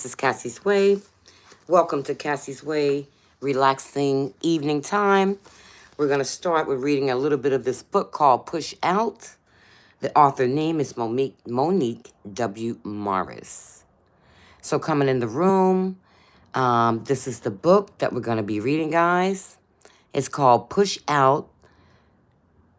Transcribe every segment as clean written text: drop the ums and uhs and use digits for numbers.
This is Cassie's Way. Welcome to Cassie's Way, relaxing evening time. We're going to start with reading a little bit of this book called Push Out. The author name is Monique W. Morris. So, coming in the room, this is the book that we're going to be reading, guys. It's called Push Out,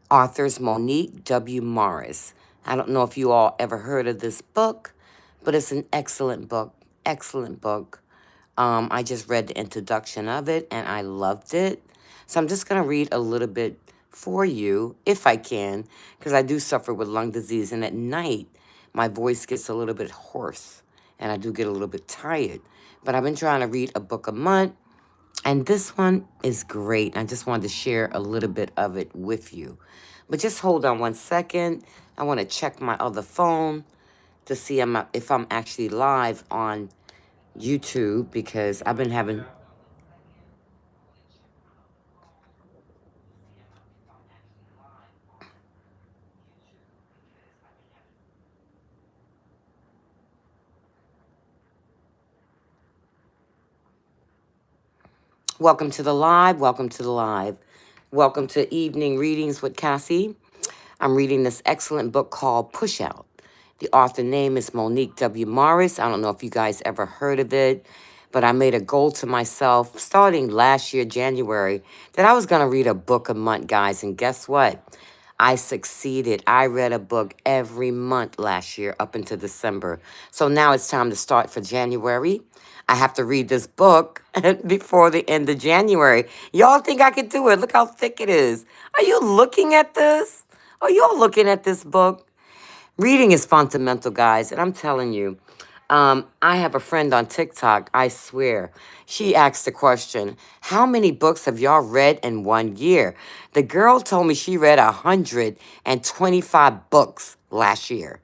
authors Monique W. Morris. I don't know if you all ever heard of this book, but it's an excellent book. Excellent book. I just read the introduction of it and I loved it. So I'm just going to read a little bit for you, if I can, because I do suffer with lung disease. And at night, my voice gets a little bit hoarse and I do get a little bit tired. But I've been trying to read a book a month. And this one is great. I just wanted to share a little bit of it with you. But just hold on one second. I want to check my other phone to see if I'm actually live on YouTube because I've been having... Welcome to the live. Welcome to the live. Welcome to Evening Readings with Cassie. I'm reading this excellent book called Push Out. The author name is Monique W. Morris. I don't know if you guys ever heard of it, but I made a goal to myself starting last year, January, that I was going to read a book a month, guys. And guess what? I succeeded. I read a book every month last year up until December. So now it's time to start for January. I have to read this book before the end of January. Y'all think I could do it? Look how thick it is. Are you looking at this? Are y'all looking at this book? Reading is fundamental, guys. And I'm telling you, I have a friend on TikTok, I swear. She asked the question, how many books have y'all read in 1 year? The girl told me she read 125 books last year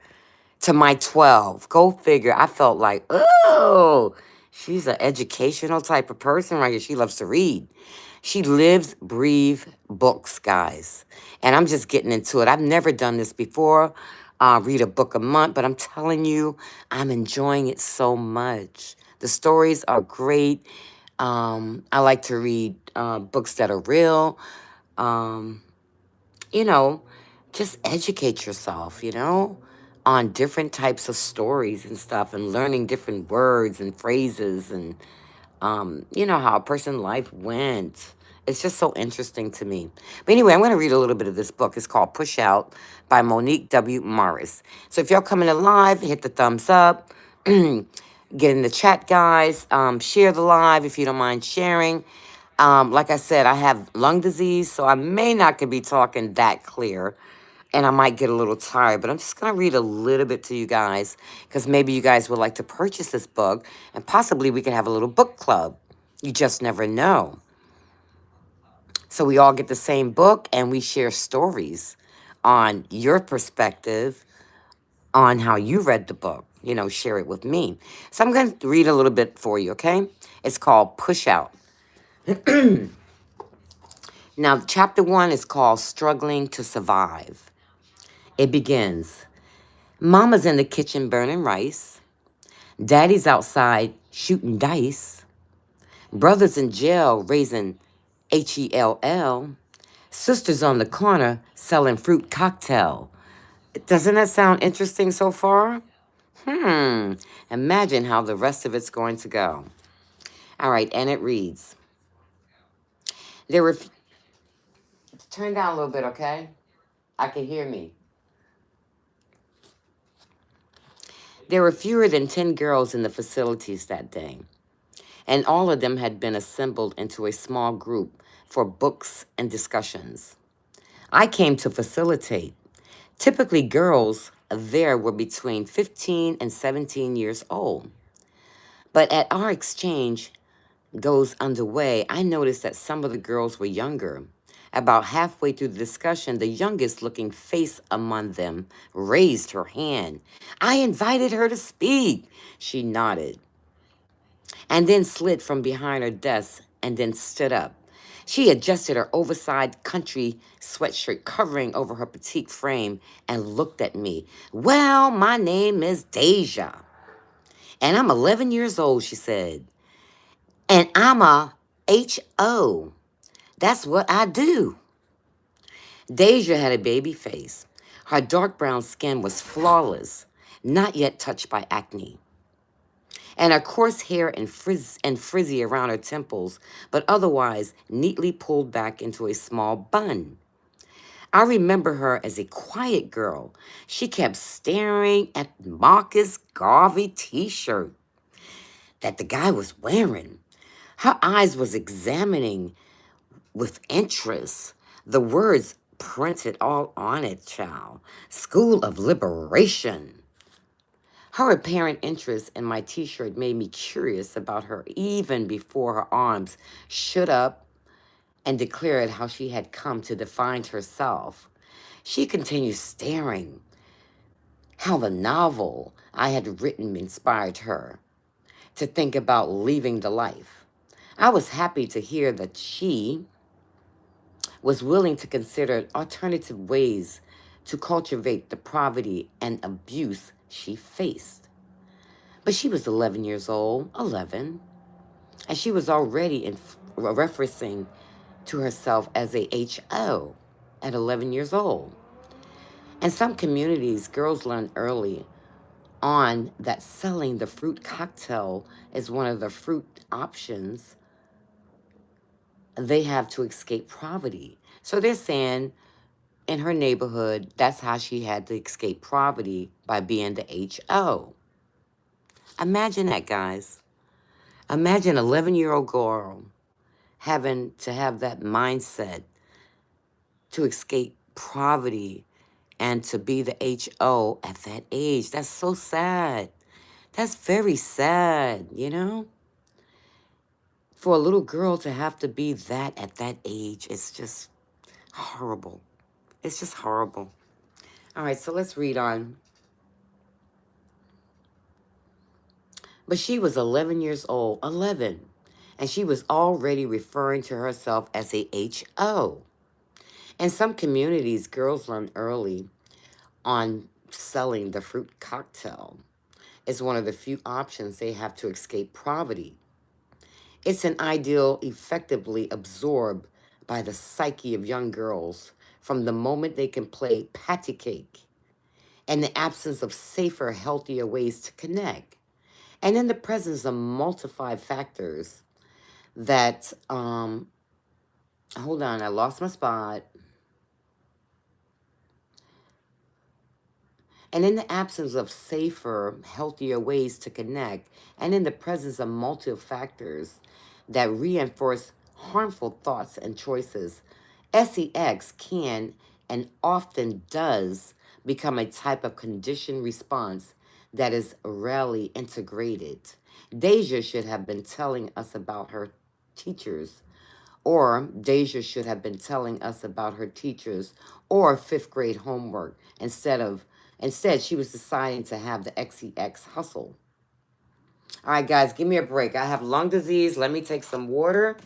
to my 12. Go figure. I felt like, oh, she's an educational type of person right here. She loves to read. She lives, breathes books, guys. And I'm just getting into it. I've never done this before. Read a book a month, but I'm telling you, I'm enjoying it so much. The stories are great. I like to read books that are real. Um, you know, just educate yourself, on different types of stories and stuff and learning different words and phrases and, how a person's life went. It's just so interesting to me. But anyway, I'm going to read a little bit of this book. It's called Push Out by Monique W. Morris. So if y'all coming in live, hit the thumbs up. Get in the chat, guys. Share the live if you don't mind sharing. Like I said, I have lung disease, so I may not could be talking that clear. And I might get a little tired, but I'm just going to read a little bit to you guys because maybe you guys would like to purchase this book and possibly we could have a little book club. You just never know. So we all get the same book and we share stories on your perspective on how you read the book. Share it with me. So I'm going to read a little bit for you, okay? It's called Push Out. Now, chapter 1 is called Struggling to Survive. It begins, Mama's in the kitchen burning rice. Daddy's outside shooting dice. Brother's in jail raising HELL. Sister's on the corner selling fruit cocktail. Doesn't that sound interesting so far? Imagine how the rest of it's going to go. All right, and it reads, there were... Turn down a little bit, okay? I can hear me. There were fewer than 10 girls in the facilities that day, and all of them had been assembled into a small group for books and discussions. I came to facilitate. Typically, girls there were between 15 and 17 years old. But at our exchange goes underway, I noticed that some of the girls were younger. About halfway through the discussion, the youngest looking face among them raised her hand. I invited her to speak. She nodded and then slid from behind her desk and then stood up. She adjusted her oversized country sweatshirt covering over her petite frame and looked at me. Well, my name is Deja. And I'm 11 years old, she said. And I'm a HO. That's what I do. Deja had a baby face. Her dark brown skin was flawless, not yet touched by acne. And her coarse hair and frizzy around her temples, but otherwise neatly pulled back into a small bun. I remember her as a quiet girl. She kept staring at Marcus Garvey t-shirt that the guy was wearing. Her eyes was examining with interest the words printed all on it, child. School of Liberation. Her apparent interest in my t-shirt made me curious about her even before her arms stood up and declared how she had come to define herself. She continued staring, how the novel I had written inspired her to think about leaving the life. I was happy to hear that she was willing to consider alternative ways to cultivate the poverty and abuse she faced. But she was 11 years old, 11, and she was already referencing to herself as a HO at 11 years old. In some communities, girls learn early on that selling the fruit cocktail is one of the fruit options they have to escape poverty. So they're saying in her neighborhood, that's how she had to escape poverty, by being the HO. Imagine that, guys. Imagine an 11-year-old girl having to have that mindset to escape poverty and to be the HO at that age. That's so sad. That's very sad, you know? For a little girl to have to be that at that age, it's just horrible. It's just horrible. All right, so let's read on. But she was 11 years old, 11, and she was already referring to herself as a HO. In some communities, girls learn early on selling the fruit cocktail. It's one of the few options they have to escape poverty. It's an ideal effectively absorbed by the psyche of young girls from the moment they can play patty cake, and the absence of safer, healthier ways to connect, and in the presence of multiplied factors that, hold on, I lost my spot. And in the absence of safer, healthier ways to connect, and in the presence of multiple factors that reinforce harmful thoughts and choices, sex can and often does become a type of conditioned response that is rarely integrated. Deja should have been telling us about her teachers, or Deja should have been telling us about her teachers or fifth grade homework instead she was deciding to have the XEX hustle. All right, guys, give me a break. I have lung disease. Let me take some water.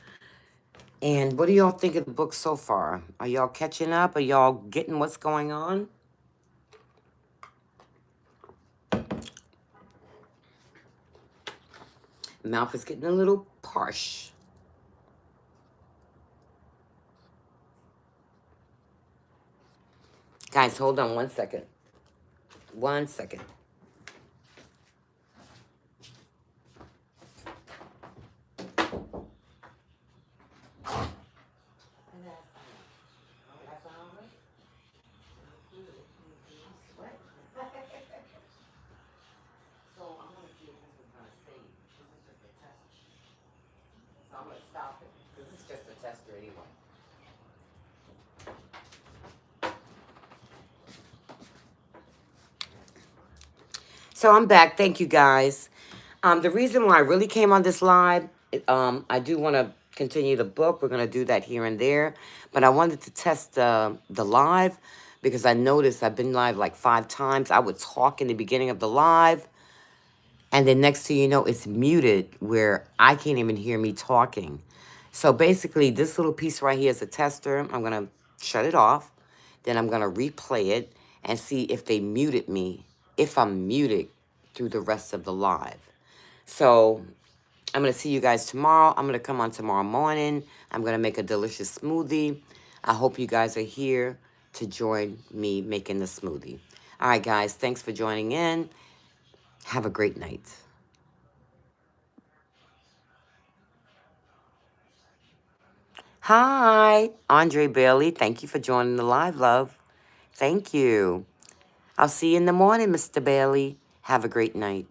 And what do y'all think of the book so far? Are y'all catching up? Are y'all getting what's going on? Mouth is getting a little parched. Guys, hold on 1 second. 1 second. So I'm going to see if this is going to save. This is just a test. So I'm going to stop it because it's just a tester anyway. So I'm back. Thank you, guys. The reason why I really came on this live, I do want to continue the book. We're going to do that here and there. But I wanted to test the live because I noticed I've been live like 5 times. I would talk in the beginning of the live, and then next thing you know, it's muted where I can't even hear me talking. So basically, this little piece right here is a tester. I'm going to shut it off. Then I'm going to replay it and see if they muted me, if I'm muted through the rest of the live. So I'm going to see you guys tomorrow. I'm going to come on tomorrow morning. I'm going to make a delicious smoothie. I hope you guys are here to join me making the smoothie. All right, guys. Thanks for joining in. Have a great night. Hi, Andre Bailey. Thank you for joining the live, love. Thank you. I'll see you in the morning, Mr. Bailey. Have a great night.